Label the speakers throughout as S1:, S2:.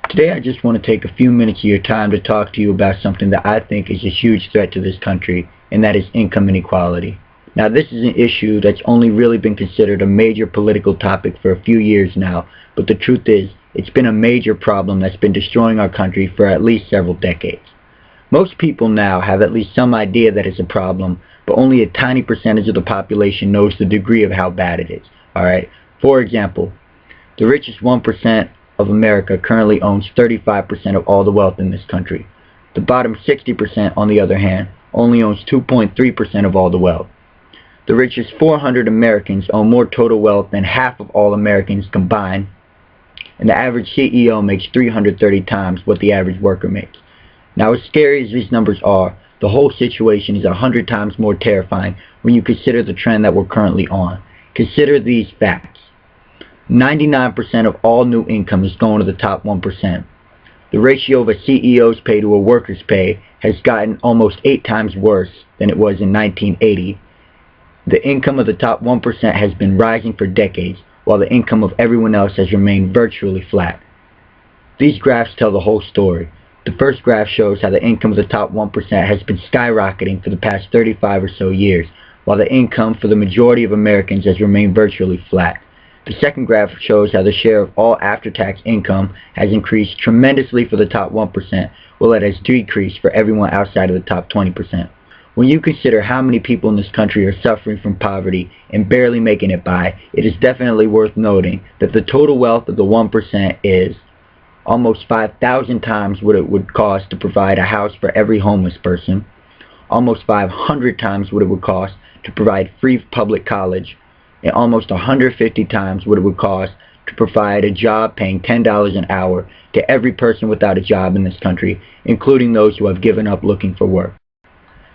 S1: Today I just want to take a few minutes of your time to talk to you about something that I think is a huge threat to this country, and that is income inequality. Now, this is an issue that's only really been considered a major political topic for a few years now, but the truth is, it's been a major problem that's been destroying our country for at least several decades. Most people now have at least some idea that it's a problem, but only a tiny percentage of the population knows the degree of how bad it is. Alright? For example, the richest 1% of America currently owns 35% of all the wealth in this country. The bottom 60%, on the other hand, only owns 2.3% of all the wealth. The richest 400 Americans own more total wealth than half of all Americans combined, and the average CEO makes 330 times what the average worker makes. Now, as scary as these numbers are, the whole situation is 100 times more terrifying when you consider the trend that we're currently on. Consider these facts. 99% of all new income is going to the top 1%. The ratio of a CEO's pay to a worker's pay has gotten almost 8 times worse than it was in 1980. The income of the top 1% has been rising for decades, while the income of everyone else has remained virtually flat. These graphs tell the whole story. The first graph shows how the income of the top 1% has been skyrocketing for the past 35 or so years, while the income for the majority of Americans has remained virtually flat. The second graph shows how the share of all after-tax income has increased tremendously for the top 1%, while it has decreased for everyone outside of the top 20%. When you consider how many people in this country are suffering from poverty and barely making it by, it is definitely worth noting that the total wealth of the 1% is almost 5,000 times what it would cost to provide a house for every homeless person, almost 500 times what it would cost to provide free public college, and almost 150 times what it would cost to provide a job paying $10 an hour to every person without a job in this country, including those who have given up looking for work.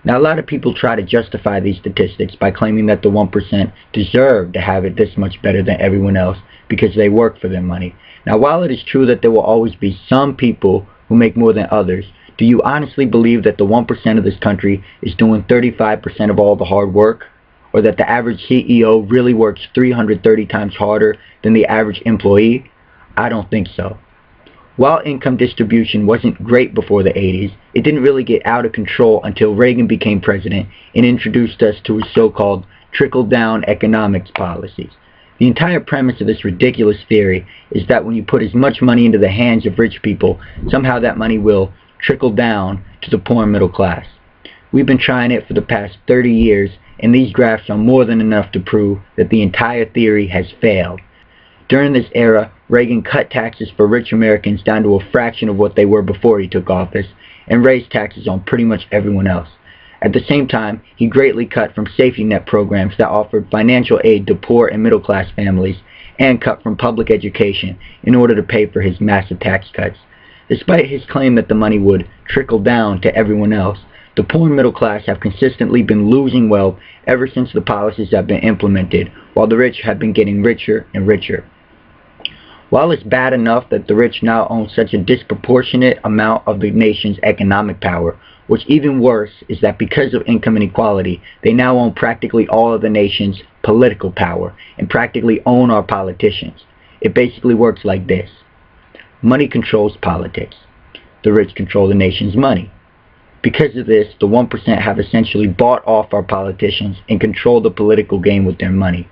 S1: Now, a lot of people try to justify these statistics by claiming that the 1% deserve to have it this much better than everyone else because they work for their money. Now, while it is true that there will always be some people who make more than others, do you honestly believe that the 1% of this country is doing 35% of all the hard work? Or that the average CEO really works 330 times harder than the average employee? I don't think so. While income distribution wasn't great before the 80s, it didn't really get out of control until Reagan became president and introduced us to his so-called trickle-down economics policies. The entire premise of this ridiculous theory is that when you put as much money into the hands of rich people, somehow that money will trickle down to the poor and middle class. We've been trying it for the past 30 years, and these graphs are more than enough to prove that the entire theory has failed. During this era, Reagan cut taxes for rich Americans down to a fraction of what they were before he took office, and raised taxes on pretty much everyone else. At the same time, he greatly cut from safety net programs that offered financial aid to poor and middle class families, and cut from public education in order to pay for his massive tax cuts. Despite his claim that the money would trickle down to everyone else, the poor and middle class have consistently been losing wealth ever since the policies have been implemented, while the rich have been getting richer and richer. While it's bad enough that the rich now own such a disproportionate amount of the nation's economic power, what's even worse is that because of income inequality, they now own practically all of the nation's political power and practically own our politicians. It basically works like this. Money controls politics. The rich control the nation's money. Because of this, the 1% have essentially bought off our politicians and control the political game with their money.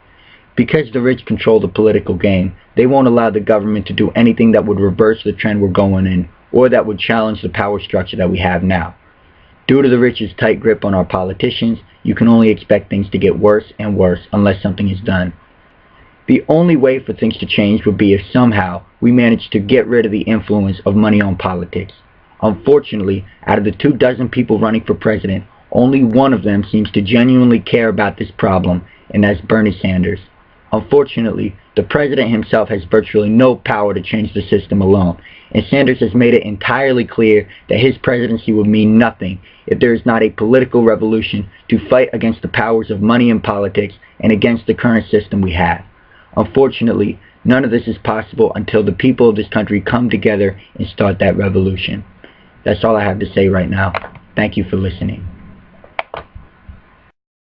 S1: Because the rich control the political game, they won't allow the government to do anything that would reverse the trend we're going in, or that would challenge the power structure that we have now. Due to the rich's tight grip on our politicians, you can only expect things to get worse and worse unless something is done. The only way for things to change would be if somehow we manage to get rid of the influence of money on politics. Unfortunately, out of the 24 people running for president, only one of them seems to genuinely care about this problem, and that's Bernie Sanders. Unfortunately, the president himself has virtually no power to change the system alone, and Sanders has made it entirely clear that his presidency would mean nothing if there is not a political revolution to fight against the powers of money in politics and against the current system we have. Unfortunately, none of this is possible until the people of this country come together and start that revolution. That's all I have to say right now. Thank you for listening.